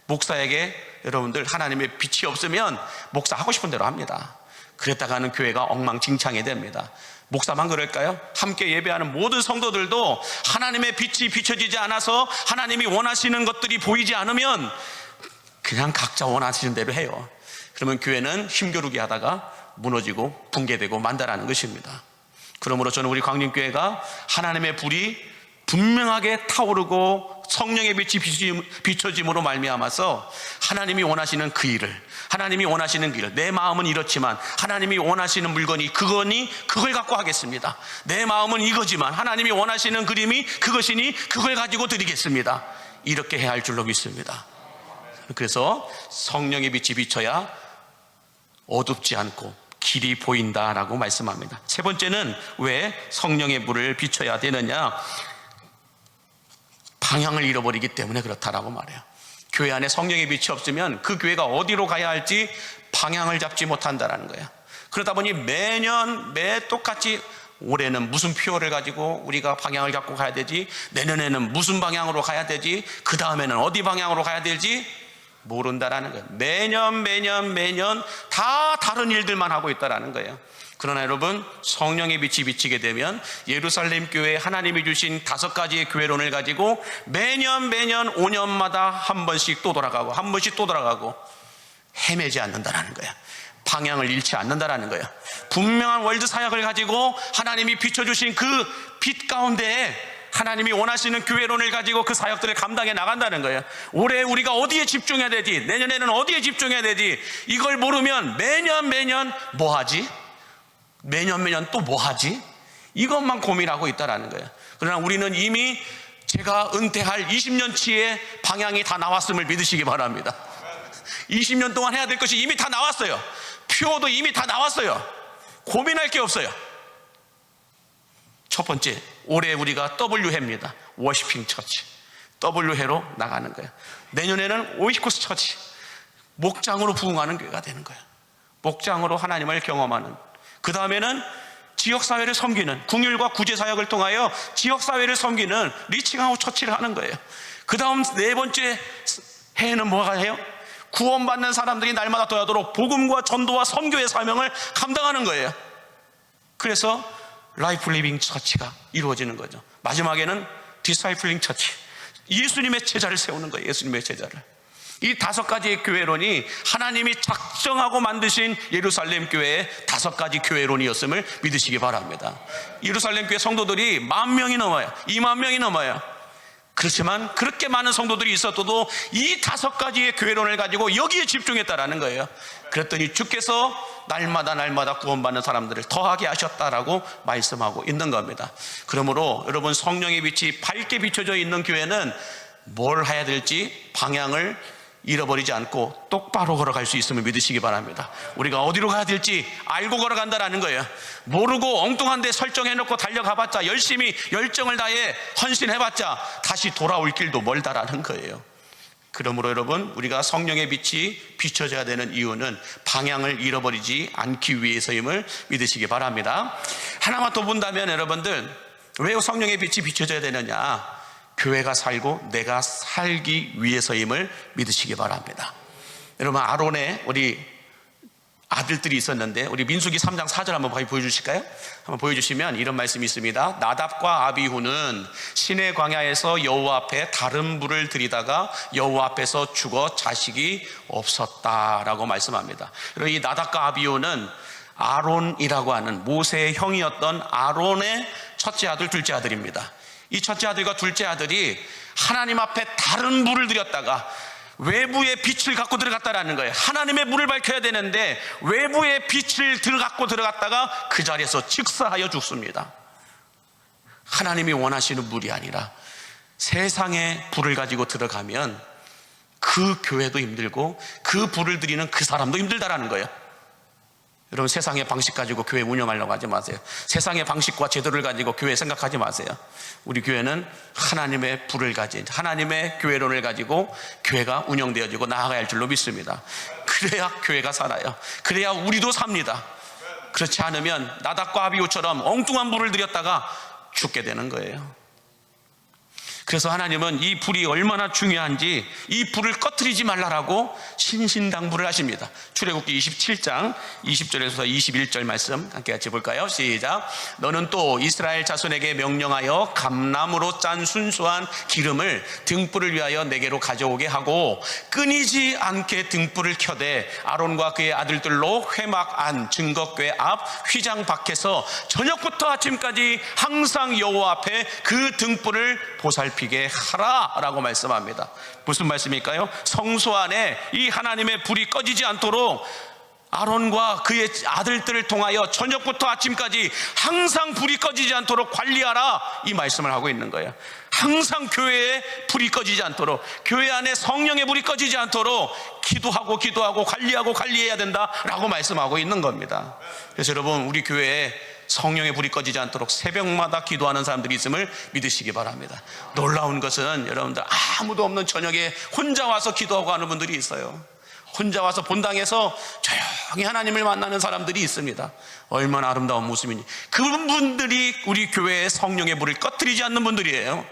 목사에게 여러분들 하나님의 빛이 없으면 목사 하고 싶은 대로 합니다. 그랬다가는 교회가 엉망진창이 됩니다. 목사만 그럴까요? 함께 예배하는 모든 성도들도 하나님의 빛이 비춰지지 않아서 하나님이 원하시는 것들이 보이지 않으면 그냥 각자 원하시는 대로 해요. 그러면 교회는 힘겨루기 하다가 무너지고 붕괴되고 만다라는 것입니다. 그러므로 저는 우리 광림교회가 하나님의 불이 분명하게 타오르고 성령의 빛이 비춰짐으로 말미암아서 하나님이 원하시는 그 일을, 하나님이 원하시는 길, 내 마음은 이렇지만 하나님이 원하시는 물건이 그걸 갖고 하겠습니다. 내 마음은 이거지만 하나님이 원하시는 그림이 그것이니 그걸 가지고 드리겠습니다. 이렇게 해야 할 줄로 믿습니다. 그래서 성령의 빛이 비쳐야 어둡지 않고 길이 보인다라고 말씀합니다. 세 번째는 왜 성령의 불을 비춰야 되느냐? 방향을 잃어버리기 때문에 그렇다라고 말해요. 교회 안에 성령의 빛이 없으면 그 교회가 어디로 가야 할지 방향을 잡지 못한다는 거예요. 그러다 보니 매년 똑같이 올해는 무슨 표를 가지고 우리가 방향을 잡고 가야 되지, 내년에는 무슨 방향으로 가야 되지, 그 다음에는 어디 방향으로 가야 될지 모른다라는 거예요. 매년 다 다른 일들만 하고 있다라는 거예요. 그러나 여러분, 성령의 빛이 비치게 되면 예루살렘 교회에 하나님이 주신 5가지의 교회론을 가지고 매년 5년마다 한 번씩 또 돌아가고 한 번씩 또 돌아가고 헤매지 않는다라는 거예요. 방향을 잃지 않는다라는 거예요. 분명한 월드 사역을 가지고 하나님이 비춰주신 그 빛 가운데에 하나님이 원하시는 교회론을 가지고 그 사역들을 감당해 나간다는 거예요. 올해 우리가 어디에 집중해야 되지, 내년에는 어디에 집중해야 되지, 이걸 모르면 매년 뭐 하지? 매년 또 뭐 하지? 이것만 고민하고 있다라는 거예요. 그러나 우리는 이미 제가 은퇴할 20년치의 방향이 다 나왔음을 믿으시기 바랍니다. 20년 동안 해야 될 것이 이미 다 나왔어요. 표도 이미 다 나왔어요. 고민할 게 없어요. 첫 번째, 올해 우리가 W회입니다. 워시핑 처치. W회로 나가는 거예요. 내년에는 오이코스 처치. 목장으로 부흥하는 교회가 되는 거예요. 목장으로 하나님을 경험하는. 그 다음에는 지역사회를 섬기는, 궁율과 구제사역을 통하여 지역사회를 섬기는 리칭아웃 처치를 하는 거예요. 그 다음 4번째 해에는 뭐가 해요? 구원받는 사람들이 날마다 더하도록 복음과 전도와 선교의 사명을 감당하는 거예요. 그래서 라이프 리빙 처치가 이루어지는 거죠. 마지막에는 디사이플링 처치, 예수님의 제자를 세우는 거예요. 예수님의 제자를. 이 5가지의 교회론이 하나님이 작정하고 만드신 예루살렘 교회의 5가지 교회론이었음을 믿으시기 바랍니다. 예루살렘 교회 성도들이 10,000명이 넘어요. 20,000명이 넘어요. 그렇지만 그렇게 많은 성도들이 있었어도 이 5가지의 교회론을 가지고 여기에 집중했다라는 거예요. 그랬더니 주께서 날마다 구원받는 사람들을 더하게 하셨다라고 말씀하고 있는 겁니다. 그러므로 여러분, 성령의 빛이 밝게 비춰져 있는 교회는 뭘 해야 될지 방향을 잃어버리지 않고 똑바로 걸어갈 수 있음을 믿으시기 바랍니다. 우리가 어디로 가야 될지 알고 걸어간다라는 거예요. 모르고 엉뚱한 데 설정해놓고 달려가봤자, 열심히 열정을 다해 헌신해봤자 다시 돌아올 길도 멀다라는 거예요. 그러므로 여러분, 우리가 성령의 빛이 비춰져야 되는 이유는 방향을 잃어버리지 않기 위해서임을 믿으시기 바랍니다. 하나만 더 본다면 여러분들, 왜 성령의 빛이 비춰져야 되느냐? 교회가 살고 내가 살기 위해서임을 믿으시기 바랍니다. 여러분, 아론의 우리 아들들이 있었는데, 우리 민수기 3장 4절 한번 보여주실까요? 한번 보여주시면 이런 말씀이 있습니다. 나답과 아비후는 시내 광야에서 여호와 앞에 다른 불을 들이다가 여호와 앞에서 죽어 자식이 없었다라고 말씀합니다. 그리고 이 나답과 아비후는 아론이라고 하는 모세의 형이었던 아론의 첫째 아들, 둘째 아들입니다. 이 첫째 아들과 둘째 아들이 하나님 앞에 다른 불을 들였다가 외부의 빛을 갖고 들어갔다라는 거예요. 하나님의 불을 밝혀야 되는데 외부의 빛을 갖고 들어갔다가 그 자리에서 즉사하여 죽습니다. 하나님이 원하시는 불이 아니라 세상의 불을 가지고 들어가면 그 교회도 힘들고 그 불을 들이는 그 사람도 힘들다라는 거예요. 여러분, 세상의 방식 가지고 교회 운영하려고 하지 마세요. 세상의 방식과 제도를 가지고 교회 생각하지 마세요. 우리 교회는 하나님의 불을 가진 하나님의 교회론을 가지고 교회가 운영되어지고 나아가야 할 줄로 믿습니다. 그래야 교회가 살아요. 그래야 우리도 삽니다. 그렇지 않으면 나답과 아비후처럼 엉뚱한 불을 들였다가 죽게 되는 거예요. 그래서 하나님은 이 불이 얼마나 중요한지 이 불을 꺼트리지 말라라고 신신당부를 하십니다. 출애굽기 27장 20절에서 21절 말씀 함께 같이 볼까요? 시작. 너는 또 이스라엘 자손에게 명령하여 감나무로 짠 순수한 기름을 등불을 위하여 내게로 가져오게 하고 끊이지 않게 등불을 켜되 아론과 그의 아들들로 회막 안 증거궤 앞 휘장 밖에서 저녁부터 아침까지 항상 여호와 앞에 그 등불을 보살피게 하라라고 말씀합니다. 무슨 말씀일까요? 성소 안에 이 하나님의 불이 꺼지지 않도록 아론과 그의 아들들을 통하여 저녁부터 아침까지 항상 불이 꺼지지 않도록 관리하라, 이 말씀을 하고 있는 거예요. 항상 교회에 불이 꺼지지 않도록, 교회 안에 성령의 불이 꺼지지 않도록 기도하고 관리해야 된다라고 말씀하고 있는 겁니다. 그래서 여러분, 우리 교회에 성령의 불이 꺼지지 않도록 새벽마다 기도하는 사람들이 있음을 믿으시기 바랍니다. 놀라운 것은 여러분들, 아무도 없는 저녁에 혼자 와서 기도하고 하는 분들이 있어요. 혼자 와서 본당에서 조용히 하나님을 만나는 사람들이 있습니다. 얼마나 아름다운 모습이니. 그분들이 우리 교회의 성령의 불을 꺼뜨리지 않는 분들이에요.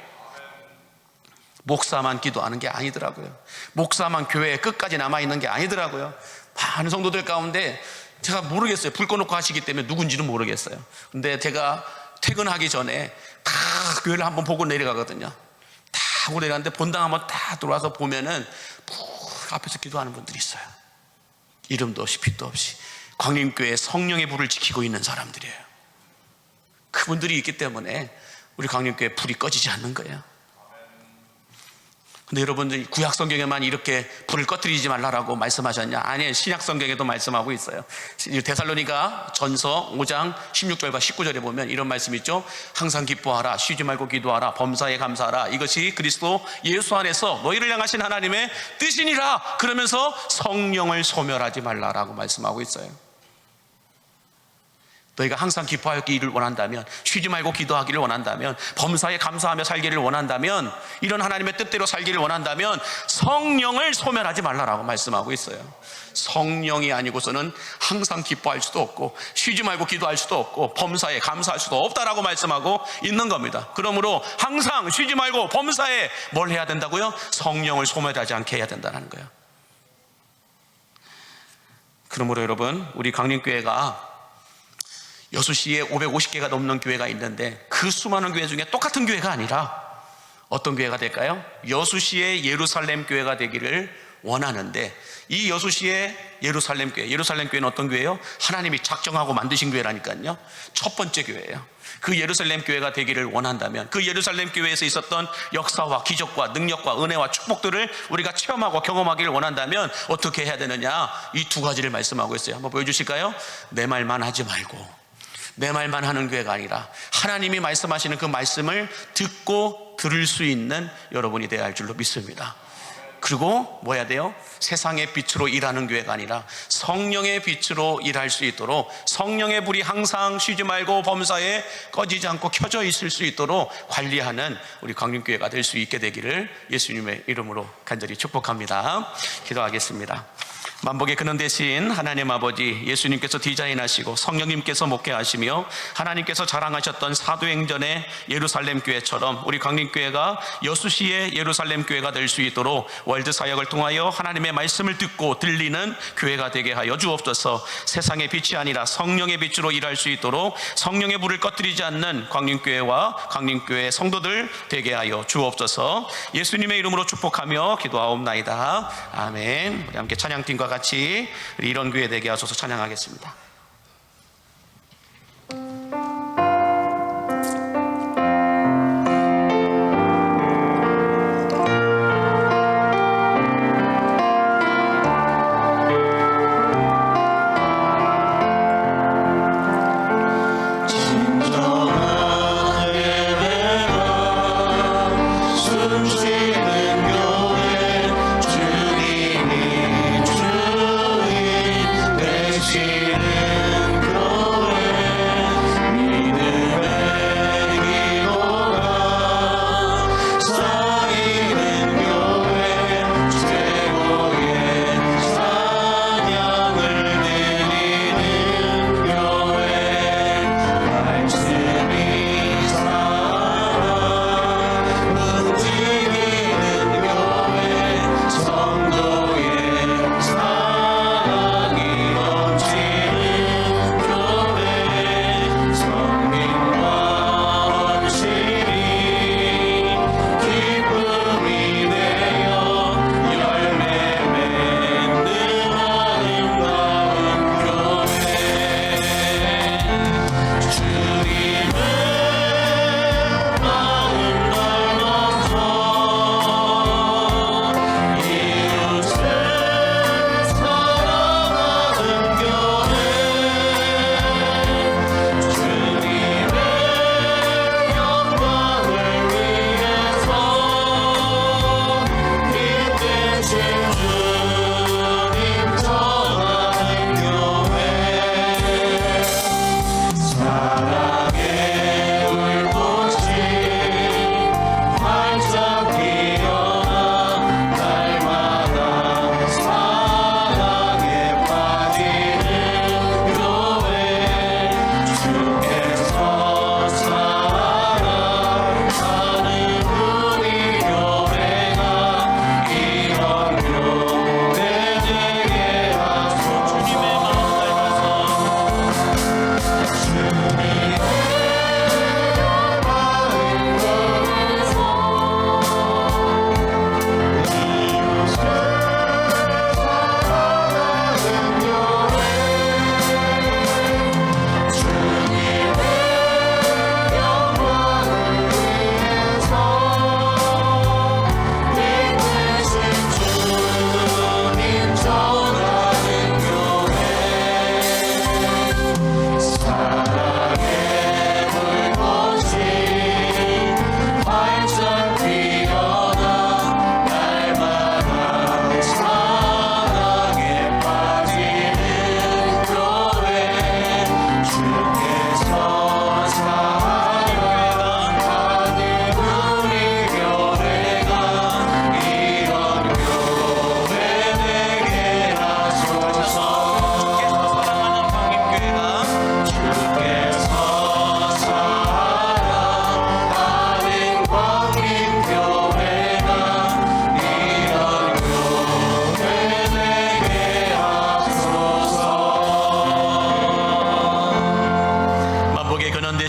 목사만 기도하는 게 아니더라고요. 목사만 교회에 끝까지 남아있는 게 아니더라고요. 많은 성도들 가운데 제가 모르겠어요. 불 꺼놓고 하시기 때문에 누군지는 모르겠어요. 근데 제가 퇴근하기 전에 다 교회를 한번 보고 내려가거든요. 다 보고 내려갔는데 본당 한번 다 들어와서 보면은 앞에서 기도하는 분들이 있어요. 이름도 없이 빛도 없이 광림교회 성령의 불을 지키고 있는 사람들이에요. 그분들이 있기 때문에 우리 광림교회 불이 꺼지지 않는 거예요. 근데 여러분들, 구약 성경에만 이렇게 불을 꺼뜨리지 말라라고 말씀하셨냐? 아니에요. 신약 성경에도 말씀하고 있어요. 데살로니가 전서 5장 16절과 19절에 보면 이런 말씀이 있죠. 항상 기뻐하라, 쉬지 말고 기도하라, 범사에 감사하라, 이것이 그리스도 예수 안에서 너희를 향하신 하나님의 뜻이니라. 그러면서 성령을 소멸하지 말라라고 말씀하고 있어요. 너희가 항상 기뻐하기를 원한다면, 쉬지 말고 기도하기를 원한다면, 범사에 감사하며 살기를 원한다면, 이런 하나님의 뜻대로 살기를 원한다면 성령을 소멸하지 말라라고 말씀하고 있어요. 성령이 아니고서는 항상 기뻐할 수도 없고 쉬지 말고 기도할 수도 없고 범사에 감사할 수도 없다라고 말씀하고 있는 겁니다. 그러므로 항상 쉬지 말고 범사에 뭘 해야 된다고요? 성령을 소멸하지 않게 해야 된다는 거예요. 그러므로 여러분, 우리 강림교회가 여수시에 550개가 넘는 교회가 있는데 그 수많은 교회 중에 똑같은 교회가 아니라 어떤 교회가 될까요? 여수시의 예루살렘 교회가 되기를 원하는데, 이 여수시의 예루살렘 교회는 어떤 교회예요? 하나님이 작정하고 만드신 교회라니까요. 첫 번째 교회예요. 그 예루살렘 교회가 되기를 원한다면, 그 예루살렘 교회에서 있었던 역사와 기적과 능력과 은혜와 축복들을 우리가 체험하고 경험하기를 원한다면 어떻게 해야 되느냐? 이 두 가지를 말씀하고 있어요. 한번 보여주실까요? 내 말만 하지 말고, 내 말만 하는 교회가 아니라 하나님이 말씀하시는 그 말씀을 듣고 들을 수 있는 여러분이 되어야 할 줄로 믿습니다. 그리고 뭐 해야 돼요? 세상의 빛으로 일하는 교회가 아니라 성령의 빛으로 일할 수 있도록, 성령의 불이 항상 쉬지 말고 범사에 꺼지지 않고 켜져 있을 수 있도록 관리하는 우리 광림교회가 될 수 있게 되기를 예수님의 이름으로 간절히 축복합니다. 기도하겠습니다. 만복의 근원 되신 하나님 아버지, 예수님께서 디자인하시고 성령님께서 목회하시며 하나님께서 자랑하셨던 사도행전의 예루살렘 교회처럼 우리 광림교회가 여수시의 예루살렘 교회가 될 수 있도록 월드 사역을 통하여 하나님의 말씀을 듣고 들리는 교회가 되게 하여 주옵소서. 세상의 빛이 아니라 성령의 빛으로 일할 수 있도록 성령의 불을 꺼뜨리지 않는 광림교회와 광림교회 성도들 되게 하여 주옵소서. 예수님의 이름으로 축복하며 기도하옵나이다. 아멘. 우리 함께 찬양팀과 같이 이런 교회 되게 하소서 찬양하겠습니다. 주님이 주인 되시는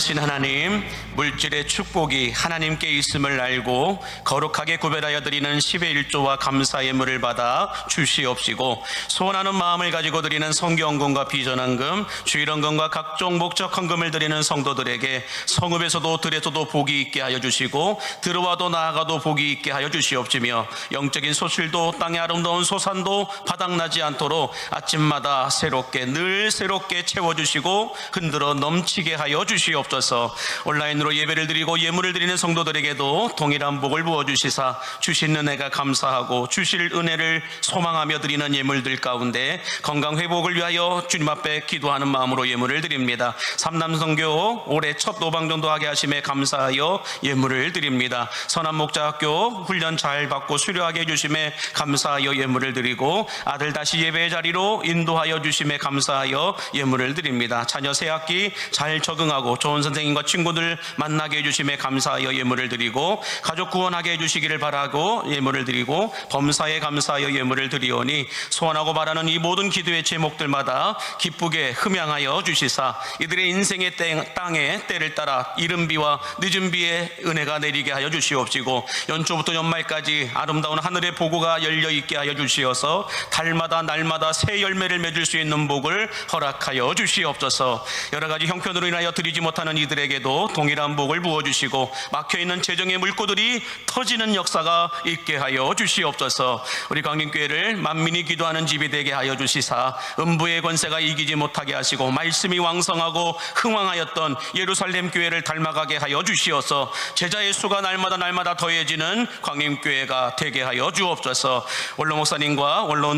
되신 하나님, 물질의 축복이 하나님께 있음을 알고 거룩하게 구별하여 드리는 10의 1조와 감사 예물을 받아 주시옵시고, 소원하는 마음을 가지고 드리는 성경금과 비전환금, 주일헌금과 각종 목적 헌금을 드리는 성도들에게 성읍에서도 들에서도 복이 있게 하여 주시고, 들어와도 나아가도 복이 있게 하여 주시옵시며, 영적인 소출도 땅의 아름다운 소산도 바닥나지 않도록 아침마다 새롭게 늘 새롭게 채워주시고 흔들어 넘치게 하여 주시옵소서. 온라인으로 예배를 드리고 예물을 드리는 성도들에게도 동일한 복을 부어주시사 주신 은혜가 감사하고 주실 은혜를 소망하며 드리는 예물들 가운데 건강 회복을 위하여 주님 앞에 기도하는 마음으로 예물을 드립니다. 삼남선교 올해 첫 노방전도 하게 하심에 감사하여 예물을 드립니다. 선한목자학교 훈련 잘 받고 수료하게 해주심에 감사하여 예물을 드리고, 아들 다시 예배의 자리로 인도하여 주심에 감사하여 예물을 드립니다. 자녀 새학기 잘 적응하고 좋은 선생님과 친구들 만나게 해주심에 감사하여 예물을 드리고, 가족 구원하게 해주시기를 바라고 예물을 드리고, 범사에 감사하여 예물을 드리오니 소원하고 바라는 이 모든 기도의 제목들마다 기쁘게 흠양하여 주시사 이들의 인생의 땅에 때를 따라 이른 비와 늦은 비의 은혜가 내리게 하여 주시옵시고, 연초부터 연말까지 아름다운 하늘의 보고가 열려있게 하여 주시어서 달마다 날마다 새 열매를 맺을 수 있는 복을 허락하여 주시옵소서. 여러가지 형편으로 인하여 드리지 못하는 이들에게도 동일한 복을 부어주시고, 막혀있는 재정의 물꼬들이 터지는 역사가 있게 하여 주시옵소서. 우리 광림교회를 만민이 기도하는 집이 되게 하여 주시사 음부의 권세가 이기지 못하게 하시고, 말씀이 왕성하고 흥왕하였던 예루살렘 교회를 닮아가게 하여 주시어서 제자의 수가 날마다 더해지는 광림교회가 되게 하여 주옵소서. 원로 목사님과 원로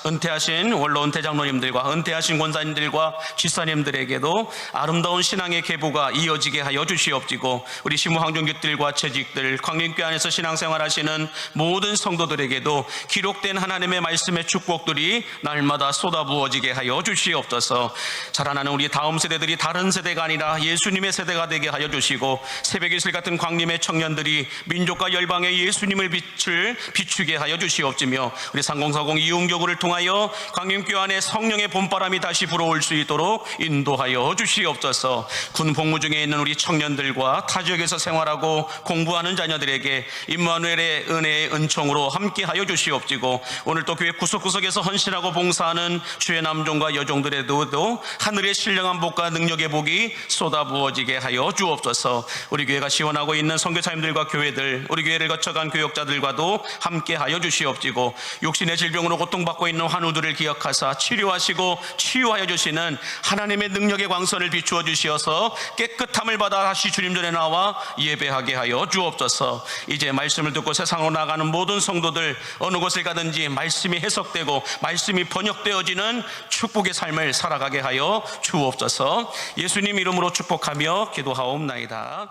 은퇴하신 원로 은퇴 장로님들과 은퇴하신 권사님들과 지사님들에게도 아름다운 신앙의 계보가 이어지게 하여 주시옵시고, 우리 시무항정교들과 재직들, 광림교회 안에서 신앙생활하시는 모든 성도들에게도 기록된 하나님의 말씀의 축복들이 날마다 쏟아부어지게 하여 주시옵소서. 자라나는 우리 다음 세대들이 다른 세대가 아니라 예수님의 세대가 되게 하여 주시고, 새벽 이슬 같은 광림의 청년들이 민족과 열방의 예수님을 빛을 비추게 하여 주시옵시며, 우리 3040 이음교구를 통하여 광림교회 안에 성령의 봄바람이 다시 불어올 수 있도록 인도하여 주시옵소서. 군 복무 중에 있는 우리 청년들과 타 지역에서 생활하고 공부하는 자녀들에게 임마누엘의 은혜의 은총으로 함께하여 주시옵시고, 오늘 또 교회 구석구석에서 헌신하고 봉사하는 주의 남종과 여종들에도 하늘의 신령한 복과 능력의 복이 쏟아부어지게 하여 주옵소서. 우리 교회가 지원하고 있는 선교사님들과 교회들, 우리 교회를 거쳐간 교역자들과도 함께하여 주시옵시고, 육신의 질병으로 고통받고 있는 환우들을 기억하사 치료하시고 치유하여 주시는 하나님의 능력의 광선을 비추어 주시어서 깨끗함을 받아 다시 주님 전에 나와 예배하게 하여 주옵소서. 이제 말씀을 듣고 세상으로 나가는 모든 성도들 어느 곳을 가든지 말씀이 해석되고 말씀이 번역되어지는 축복의 삶을 살아가게 하여 주옵소서. 예수님 이름으로 축복하며 기도하옵나이다.